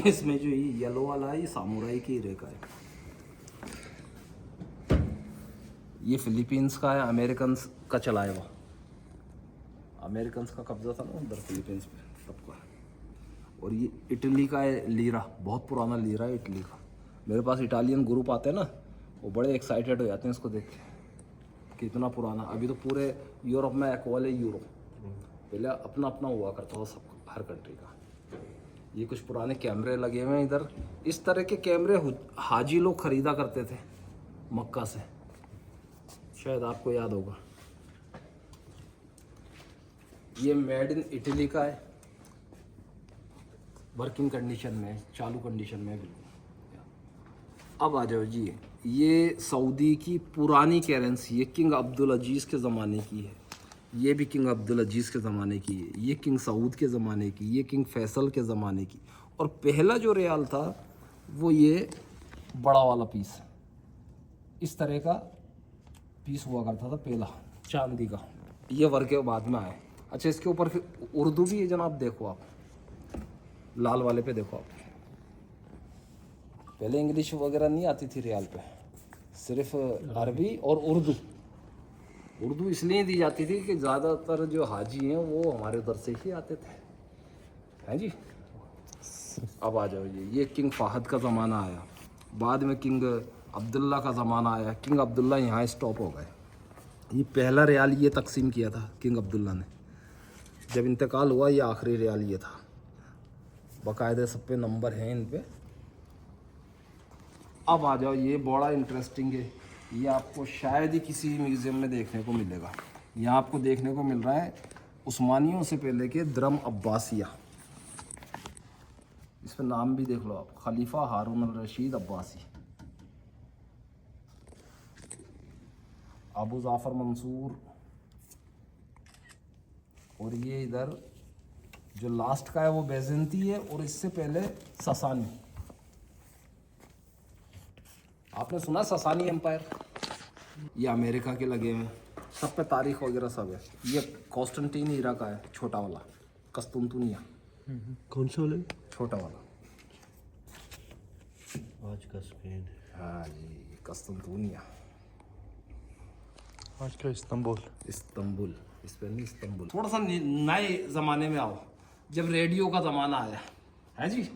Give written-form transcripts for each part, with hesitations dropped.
इसमें जो ये येलो वाला है ये सामुराई की हीरे का है। ये फिलीपींस का है, अमेरिकन का चलाया हुआ। अमेरिकन का कब्जा था ना उधर फिलीपींस पे तब का। और ये इटली का है लीरा, बहुत पुराना लीरा है इटली का। मेरे पास इटालियन ग्रुप आते हैं ना, वो बड़े एक्साइटेड हो जाते हैं इसको देख के कि इतना पुराना। अभी तो पूरे यूरोप में एक्वाले यूरो, पहले अपना अपना हुआ करता था सब हर कंट्री का। ये कुछ पुराने कैमरे लगे हुए हैं इधर। इस तरह के कैमरे हाजी लोग खरीदा करते थे मक्का से, शायद आपको याद होगा। ये मेड इन इटली का है, वर्किंग कंडीशन में, चालू कंडीशन में बिल्कुल। अब आ जाओ जी, ये सऊदी की पुरानी करेंसी है, किंग अब्दुल अजीज़ के ज़माने की है। ये भी किंग अब्दुल अजीज़ के ज़माने की है। ये किंग सऊद के ज़माने की, ये किंग फैसल के ज़माने की। और पहला जो रियाल था वो ये बड़ा वाला पीस, इस तरह का पीस हुआ करता था पहला, चांदी का। ये वर्क के बाद में आए। अच्छा, इसके ऊपर फिर उर्दू भी है जनाब, देखो आप लाल वाले पे देखो आप। पहले इंग्लिश वगैरह नहीं आती थी रियाल पे, सिर्फ अरबी और उर्दू। उर्दू इसलिए दी जाती थी कि ज़्यादातर जो हाजी हैं वो हमारे उधर से ही आते थे, हैं जी। अब आ जाओ जी, ये किंग फ़हद का ज़माना आया, बाद में किंग अब्दुल्ला का ज़माना आया। किंग अब्दुल्ला यहाँ स्टॉप हो गए। ये पहला रियाल ये तकसीम किया था किंग अब्दुल्ला ने, जब इंतकाल हुआ ये आखिरी रियाल ये था। बाकायदे सब पे नंबर हैं इन पे। अब आ जाओ, ये बड़ा इंटरेस्टिंग है। ये आपको शायद ही किसी म्यूज़ियम में देखने को मिलेगा। यहाँ आपको देखने को मिल रहा है उस्मानियों से पहले के द्रम अब्बासिया। इस पर नाम भी देख लो आप, खलीफा हारून अल रशीद अब्बासी, अबू जाफ़र मंसूर। और ये इधर जो लास्ट का है वो बैजेंती है, और इससे पहले ससानी। आपने सुना ससानी एम्पायर? ये अमेरिका के लगे हुए हैं, सब पे तारीख वगैरह सब है। ये कॉन्स्टेंटीन हीरा का है, छोटा वाला, कस्तुनतुनिया। कौन सा वाला? छोटा वाला, आज का स्पेन। हाँ जी, कस्तुनतुनिया। आज का इस्तांबुल। इस्तांबुल, स्पेन नहीं, इस्तांबुल। थोड़ा सा नए ज़माने में आओ, जब रेडियो का ज़माना आया है जी,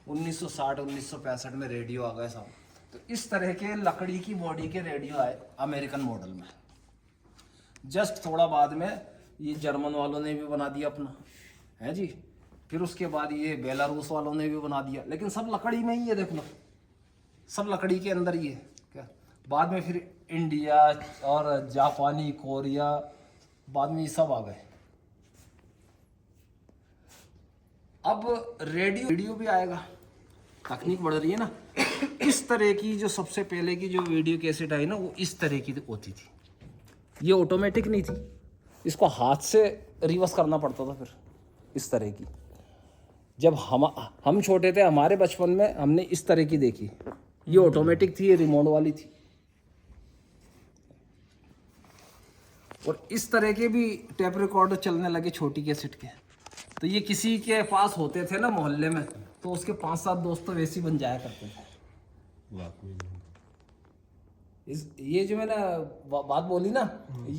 1960-1965 में रेडियो आ गए साहब। तो इस तरह के लकड़ी की बॉडी के रेडियो आए अमेरिकन मॉडल में। जस्ट थोड़ा बाद में ये जर्मन वालों ने भी बना दिया अपना, है जी। फिर उसके बाद ये बेलारूस वालों ने भी बना दिया, लेकिन सब लकड़ी में ही है, देख लो सब लकड़ी के अंदर ही है क्या। बाद में फिर इंडिया और जापानी, कोरिया, बाद में ये सब आ गए। अब रेडियो भी आएगा, तकनीक बढ़ रही है ना। इस तरह की जो सबसे पहले की जो वीडियो कैसेट आई ना, वो इस तरह की होती थी। ये ऑटोमेटिक नहीं थी, इसको हाथ से रिवर्स करना पड़ता था। फिर इस तरह की, जब हम छोटे थे, हमारे बचपन में हमने इस तरह की देखी। ये ऑटोमेटिक थी, ये रिमोट वाली थी। और इस तरह के भी टेप रिकॉर्डर चलने लगे छोटी कैसेट के। तो ये किसी के पास होते थे ना मोहल्ले में, तो उसके 5-7 दोस्त तो वैसे ही बन जाया करते थे। ये जो मैंने बात बोली ना,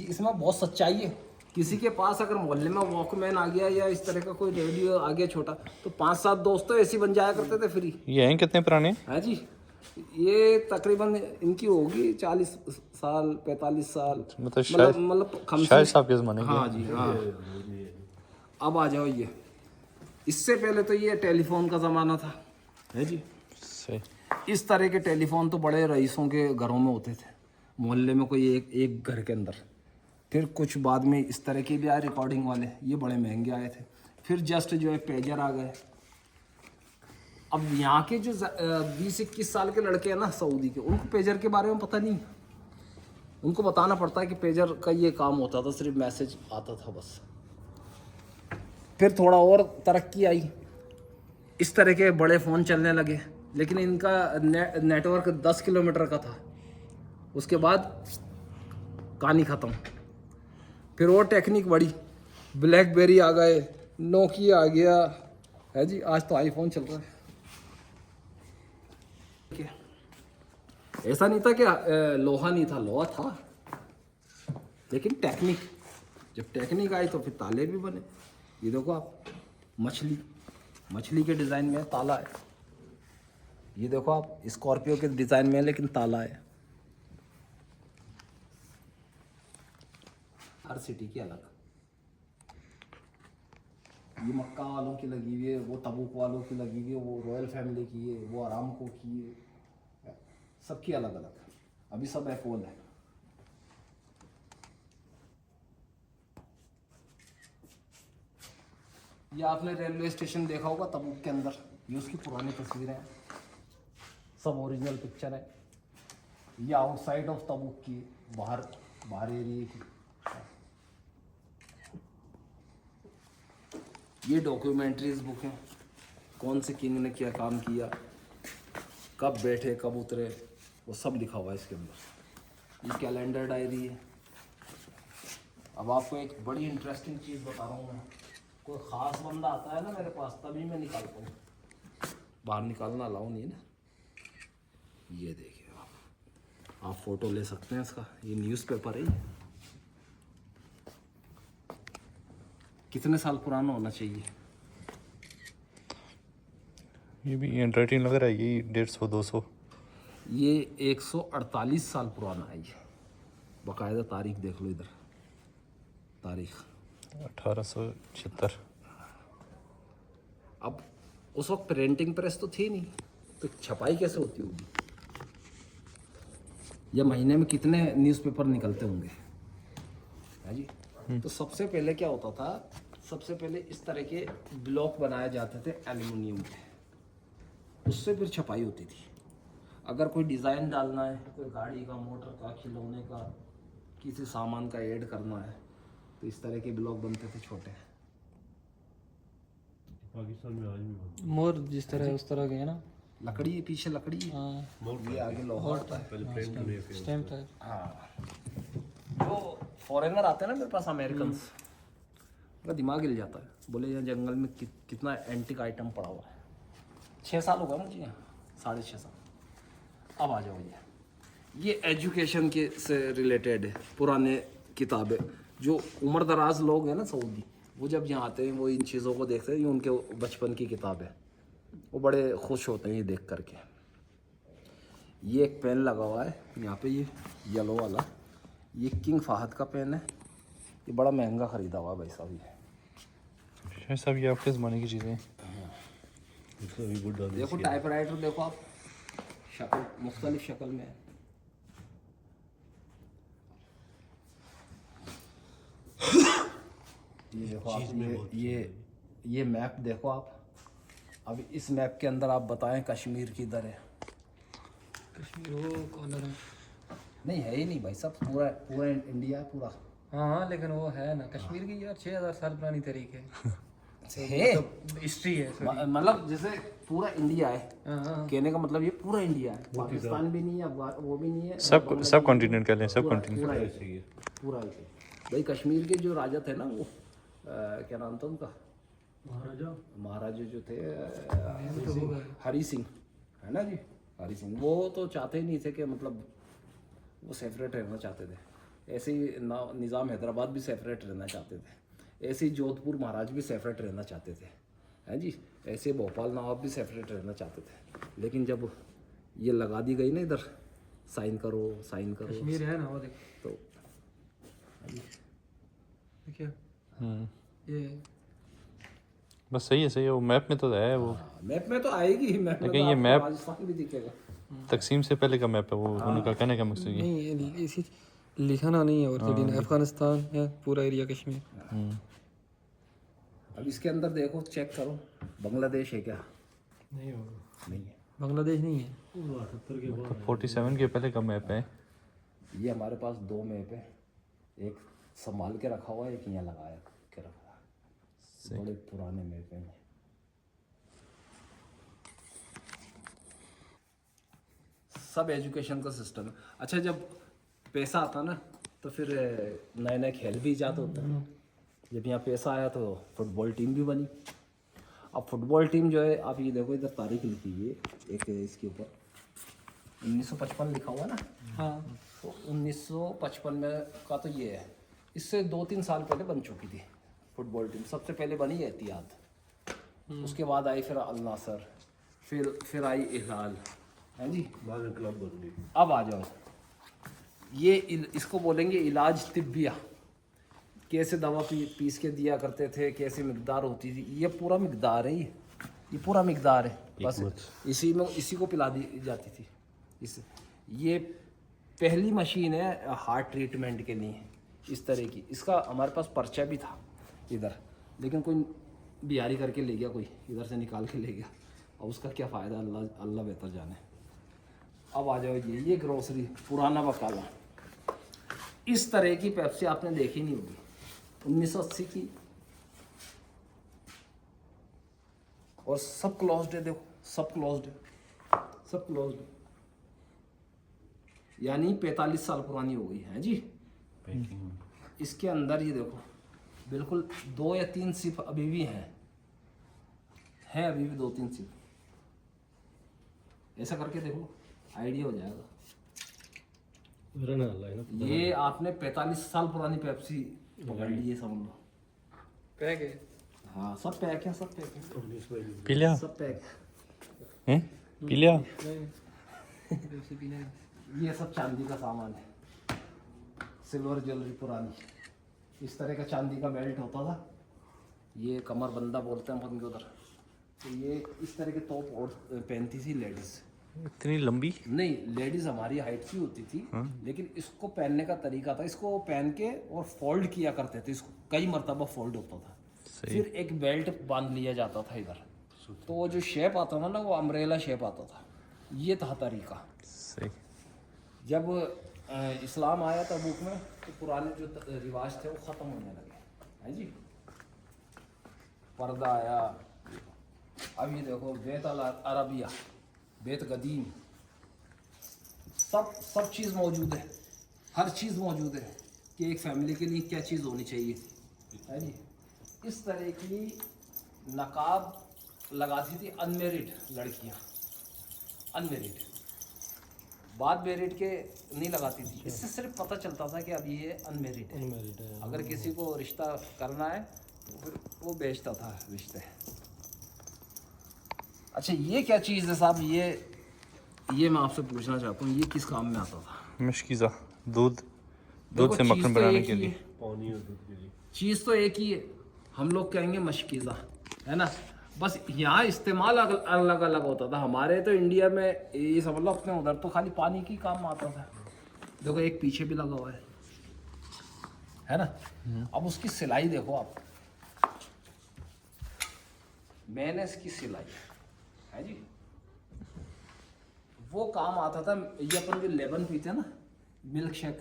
इसमें बहुत सच्चाई है। किसी के पास अगर मोहल्ले में वॉकमैन आ गया या इस तरह का कोई रेडियो आ गया छोटा, तो 5-7 दोस्त तो ऐसे ही बन जाया करते थे फ्री। ये हैं कितने पुराने? हाँ जी, ये तकरीबन इनकी होगी 40 साल 45 साल, मतलब शायद साहब के ज़माने की। हाँ जी हाँ। अब आ जाओ, ये इससे पहले तो ये टेलीफोन का ज़माना था, है जी। सही। इस तरह के टेलीफोन तो बड़े रईसों के घरों में होते थे, मोहल्ले में कोई एक घर के अंदर। फिर कुछ बाद में इस तरह के भी आए रिकॉर्डिंग वाले, ये बड़े महंगे आए थे। फिर जस्ट जो है पेजर आ गए। अब यहाँ के जो 20-21 साल के लड़के हैं ना सऊदी के, उनको पेजर के बारे में पता नहीं। उनको बताना पड़ता है कि पेजर का ये काम होता था, सिर्फ मैसेज आता था बस। फिर थोड़ा और तरक्की आई, इस तरह के बड़े फ़ोन चलने लगे, लेकिन इनका नेटवर्क 10 किलोमीटर का था। उसके बाद कहानी ख़त्म। फिर और टेक्निक बढ़ी, ब्लैकबेरी आ गए, नोकिया आ गया, है जी। आज तो आईफोन चल रहा है। ऐसा नहीं था कि लोहा नहीं था, लोहा था, लेकिन टेक्निक, जब टेक्निक आई तो फिर ताले भी बने। ये देखो आप, मछली के डिज़ाइन में ताला है। ये देखो आप, स्कॉर्पियो के डिज़ाइन में है लेकिन ताला है। हर सिटी की अलग। ये मक्का वालों की लगी हुई है, वो तबूक वालों की लगी हुई है, वो रॉयल फैमिली की है, वो आरामको की है, सबकी अलग अलग है। अभी सब F1 है। ये आपने रेलवे स्टेशन देखा होगा तबूक के अंदर, ये उसकी पुरानी तस्वीरें हैं, सब ओरिजिनल पिक्चर है। ये आउटसाइड ऑफ तबूक की, बाहर एरिया की। ये डॉक्यूमेंट्रीज बुक हैं, कौन से किंग ने क्या काम किया, कब बैठे कब उतरे, वो सब लिखा हुआ है इसके अंदर। ये कैलेंडर डायरी है। अब आपको एक बड़ी इंटरेस्टिंग चीज़ बता रहा हूँ मैं। कोई ख़ास बंदा आता है ना मेरे पास, तभी मैं निकालता हूँ, बाहर निकालना अलाउ नहीं है ना। ये देखिए आप फ़ोटो ले सकते हैं इसका। ये न्यूज़पेपर है, ये कितने साल पुराना होना चाहिए? ये भी हैंडराइटिंग लग रहा है, ये 150-200। ये 148 साल पुराना है ये। बाकायदा तारीख देख लो इधर, तारीख 1876। अब उस वक्त प्रिंटिंग प्रेस तो थी नहीं, तो छपाई कैसे होती होगी? या महीने में कितने न्यूज़पेपर निकलते होंगे, है जी। तो सबसे पहले क्या होता था, सबसे पहले इस तरह के ब्लॉक बनाए जाते थे एल्युमिनियम के, उससे फिर छपाई होती थी। अगर कोई डिज़ाइन डालना है, कोई गाड़ी का, मोटर का, खिलौने का, किसी सामान का ऐड करना है, तो इस तरह के ब्लॉक बनते थे छोटे। पाकिस्तान में आज भी बनते मोर जिस तरह उस तरह के है ना। लकड़ी पीछे लकड़ी, ये आगे लोहा होता है। हैं। पहले प्रिंट होने फिर स्टैम्प है। हाँ, जो फॉरेनर आते हैं ना मेरे पास, अमेरिकन्स, उनका दिमाग हिल जाता है। बोले यहाँ जंगल में कितना एंटिक आइटम पड़ा हुआ है। 6 साल हो गए मुझे यहाँ, 6.5 साल। अब आ जाओ, ये एजुकेशन के से रिलेटेड है, पुराने किताबें। जो उम्र दराज लोग हैं ना सऊदी, वो जब यहाँ आते हैं वो इन चीज़ों को देखते हैं, ये उनके बचपन की किताब है, वो बड़े खुश होते हैं ये देख करके। ये एक पेन लगा हुआ है यहाँ पे, ये येलो वाला, ये किंग फाहद का पेन है। ये बड़ा महंगा ख़रीदा हुआ है भाई साहब ये। शायद साहब ये आपके ज़माने की चीज़ें हैं। उसका भी गुड डाल देखो टाइपराइटर देखो आप, शक्ल मुख्तलिफ शक्ल में है। ये देखो आप, ये मैप देखो आप। अब इस मैप के अंदर आप बताएं कश्मीर किधर है? कश्मीर वो कॉर्नर है। नहीं है ही नहीं भाई साहब, पूरा इंडिया है पूरा। हाँ हाँ, लेकिन वो है ना कश्मीर की यार 6000 साल पुरानी तरीक है, है हिस्ट्री है। मतलब जैसे पूरा इंडिया है, हाँ हाँ, कहने का मतलब ये पूरा इंडिया है। पाकिस्तान भी नहीं है, वो भी नहीं है, सब कॉन्टिनेंट कह लें, सब कॉन्टिनेंट। पूरा है, पूरा है। भाई कश्मीर के जो राजा थे ना, वो क्या नाम था उनका, महाराजा जो थे हरी सिंह, है ना जी, हरी सिंह। वो तो चाहते ही नहीं थे कि मतलब वो सेपरेट रहना चाहते थे। ऐसे ही निज़ाम हैदराबाद भी सेपरेट रहना चाहते थे, ऐसे ही जोधपुर महाराज भी सेपरेट रहना चाहते थे, हैं जी। ऐसे भोपाल नवाब भी सेपरेट रहना चाहते थे। लेकिन जब ये लगा दी गई ना इधर, साइन करो साइन करो, कश्मीर है ना वो देख, तो देखिए ये बस सही है, वो मैप में तो है वो। मैप में तो आएगी ही, मैप में लेकिन तो ये आपको मैप- राजस्थान भी दिखेगा। तकसीम से पहले का मैप है वो, उनका कहने का मकसद ये। नहीं, ये इसी लिखाना नहीं है। और अफगानिस्तान है पूरा एरिया कश्मीर। अब इसके अंदर देखो, चेक करो, बांग्लादेश है क्या? नहीं होगा। नहीं है। बांग्लादेश नहीं है। 78 के बाद 47 के पहले का मैप है। ये हमारे पास 2 मैप है, एक संभाल के रखा हुआ है, एक यहाँ लगाया के रखा है। बड़े पुराने मैप हैं ये। सब एजुकेशन का सिस्टम है। अच्छा, जब पैसा आता ना तो फिर नए नए खेल भी इजाद होते हैं। जब यहाँ पैसा आया तो फुटबॉल टीम भी बनी। अब फुटबॉल टीम जो है, आप ये देखो इधर तारीख लिखी हुई है एक इसके ऊपर, 1955 लिखा हुआ ना, हाँ। तो 1955 में का तो ये है। इससे 2-3 साल पहले बन चुकी थी फुटबॉल टीम। सबसे पहले बनी एहतियात, उसके बाद आई फिर अल नासर, फिर आई हिलाल, है जी। बाद में क्लब बन गई। अब आ जाओ, ये इसको बोलेंगे इलाज तिब्बिया। कैसे दवा पीस के दिया करते थे, कैसे मिकदार होती थी, ये पूरा मिकदार है। ये पूरा मिकदार है, बस इसी को पिला दी जाती थी। ये पहली मशीन है हार्ट ट्रीटमेंट के लिए इस तरह की। इसका हमारे पास पर्चा भी था इधर, लेकिन कोई बिहारी करके ले गया, कोई इधर से निकाल के ले गया, और उसका क्या फ़ायदा, अल्लाह बेहतर जाने। अब आ जाओ, ये ग्रोसरी पुराना बकाला। इस तरह की पेप्सी आपने देखी नहीं होगी, 1980 की, और सब क्लोज्ड है। देखो सब क्लोज्ड है, सब क्लोज्ड है, यानी 45 साल पुरानी हो गई है जी। इसके अंदर ये देखो बिल्कुल 2 या 3 सिप अभी भी हैं, अभी भी 2-3 सिप। ऐसा करके देखो, आइडिया हो जाएगा। रहना अल्लाह है ना। ये आपने 45 साल पुरानी पेप्सी पकड़ ली है, समझ लो। पैक है। हाँ सब पैक है, सब पैक है, 19 मई पी लिया सब पैक हैं? पी लिया। पेप्सी पीना है। है। ये सब चांदी का सामान है, सिल्वर ज्वेलरी पुरानी। इस तरह का चांदी का बेल्ट होता था, ये कमर बंदा बोलते हैं हम उधर। तो ये इस तरह के तोप और पहनती थी लेडीज़। इतनी लंबी? नहीं, लेडीज़ हमारी हाइट की होती थी, लेकिन इसको पहनने का तरीका था, इसको पहन के और फोल्ड किया करते थे, इसको कई मरतबा फोल्ड होता था। फिर एक बेल्ट बांध लिया जाता था इधर, तो वो जो शेप आता था ना, वो अम्ब्रेला शेप आता था। ये था तरीका। सही। जब इस्लाम आया तबूक में, तो पुराने जो रिवाज थे वो ख़त्म होने लगे, है जी। पर्दा आया। अब ये देखो बेत अल अरबिया, बेत कदीम, सब चीज़ मौजूद है, हर चीज़ मौजूद है कि एक फैमिली के लिए क्या चीज़ होनी चाहिए, है जी। इस तरह की नकाब लगाती थी अनमेरिड लड़कियां, अनमेरिड, बाद मेरिड के नहीं लगाती थी। इससे सिर्फ पता चलता था कि अब ये अनमेरिड है। अगर किसी को रिश्ता करना है तो फिर वो बेचता था रिश्ते। अच्छा ये क्या चीज़ है साहब, ये मैं आपसे पूछना चाहता हूँ, ये किस काम में आता था? मशकीज़ा, दूध देखो, से चीज़ मक्खन तो बनाने एक के ही लिए। है, पानी और दूध के लिए। चीज़ तो एक ही है, हम लोग कहेंगे मशकीज़ा, है ना। बस यहाँ इस्तेमाल अलग अलग होता था। हमारे तो इंडिया में ये समझ लो, अपने उधर तो खाली पानी की काम आता था। देखो एक पीछे भी लगा हुआ है ना। अब उसकी सिलाई देखो आप, मैंने इसकी सिलाई है जी, वो काम आता था। ये अपन जो लेबन पीते हैं ना, मिल्क शेक,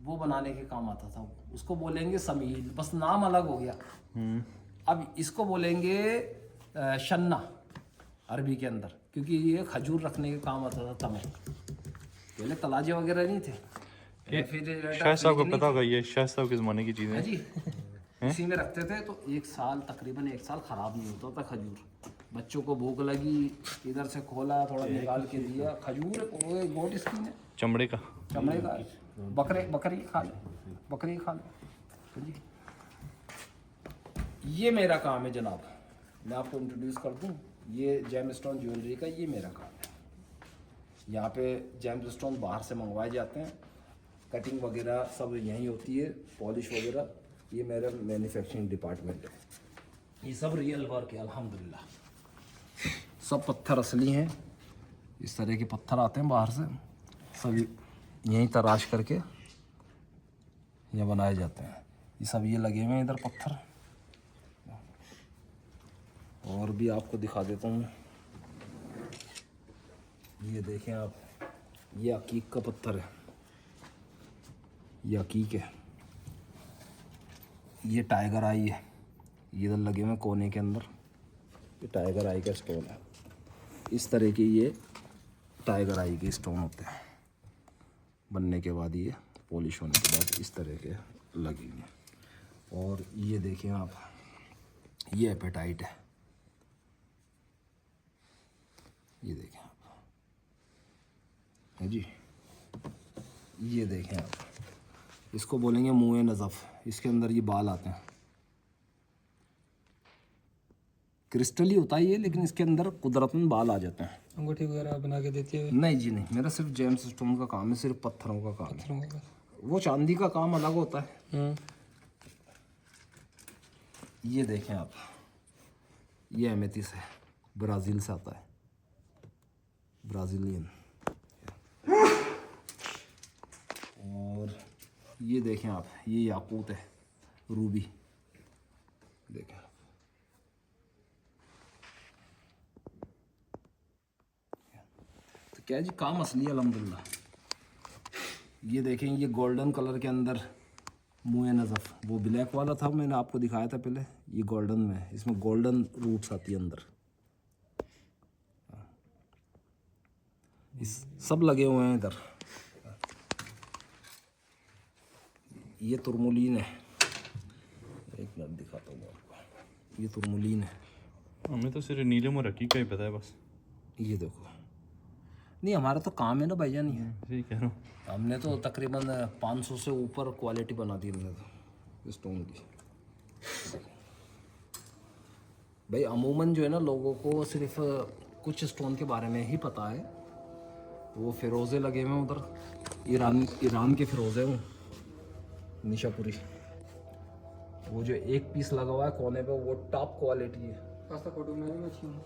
वो बनाने के काम आता था। उसको बोलेंगे समील, बस नाम अलग हो गया। अब इसको बोलेंगे शन्ना अरबी के अंदर, क्योंकि ये खजूर रखने के काम आता था तमे। पहले तलाजे वगैरह नहीं थे। शाह साहब को पता होगा, ये शाह साहब के ज़माने की चीज़ है है जी। इसी में रखते थे, तो तकरीबन एक साल ख़राब नहीं होता था खजूर। बच्चों को भूख लगी, इधर से खोला, थोड़ा निकाल के दिया। खजूर गोट स्किन है, चमड़े का। चमड़े का, बकरी खा ले जी। ये मेरा काम है जनाब, मैं आपको इंट्रोड्यूस कर दूं। ये जेमस्टोन ज्वेलरी का ये मेरा काम है। यहाँ पे जेमस्टोन बाहर से मंगवाए जाते हैं, कटिंग वगैरह सब यहीं होती है, पॉलिश वगैरह। ये मेरा मैन्युफैक्चरिंग डिपार्टमेंट है। ये सब रियल वर्क है अल्हम्दुलिल्लाह। सब पत्थर असली हैं। इस तरह के पत्थर आते हैं बाहर से, सब यहीं तराश करके ये बनाए जाते हैं। ये सब ये लगे हुए हैं इधर पत्थर, और भी आपको दिखा देता हूँ मैं। ये देखें आप, ये अकीक का पत्थर है, ये अकीक है। ये टाइगर आई है, ये इधर लगे हुए कोने के अंदर, ये टाइगर आई का स्टोन है। इस तरह के ये टाइगर आई के स्टोन होते हैं। बनने के बाद ये पॉलिश होने के बाद इस तरह के लगेंगे। और ये देखें आप, ये एपेटाइट है, ये देखें आप, है जी। ये देखें आप, इसको बोलेंगे मुँह नज़फ़। इसके अंदर ये बाल आते हैं, क्रिस्टल ही होता है ये, लेकिन इसके अंदर कुदरतन बाल आ जाते हैं। अंगूठी वगैरह बना के देती है नहीं जी नहीं, मेरा सिर्फ जेम्स स्टोन का काम है, सिर्फ पत्थरों का काम है। पत्थरों का। वो चांदी का काम अलग होता है। हम्म। ये देखें आप, ये एमेथिस है, ब्राज़ील से आता है, ब्राज़ीलियन। और ये देखें आप, ये याकूत है, रूबी। देखें आप, तो क्या जी, काम असली है अल्हम्दुलिल्लाह। ये देखें, ये गोल्डन कलर के अंदर मुँह नज़फ़, वो ब्लैक वाला था मैंने आपको दिखाया था पहले, ये गोल्डन में है, इसमें गोल्डन रूट्स आती है अंदर। इस सब लगे हुए हैं इधर। ये तुरमुलीन है, एक मिनट दिखाता हूँ आपको। ये तुरमुलीन है। हमें तो सिर्फ नीलम और हकीका ही पता है बस। ये देखो, नहीं हमारा तो काम है ना भाईजान, ये सही कह रहा हूँ। हमने तो तकरीबन 500 से ऊपर क्वालिटी बना दी हमने तो स्टोन की। भाई अमूमन जो है ना, लोगों को सिर्फ कुछ स्टोन के बारे में ही पता है। वो फ़िरोज़े लगे हुए हैं उधर, ईरान के फ़िरोज़े हैं, निशापुरी। वो जो एक पीस लगा हुआ है कोने पे, वो टॉप क्वालिटी है। पास्ता फोटो में अच्छी हूँ।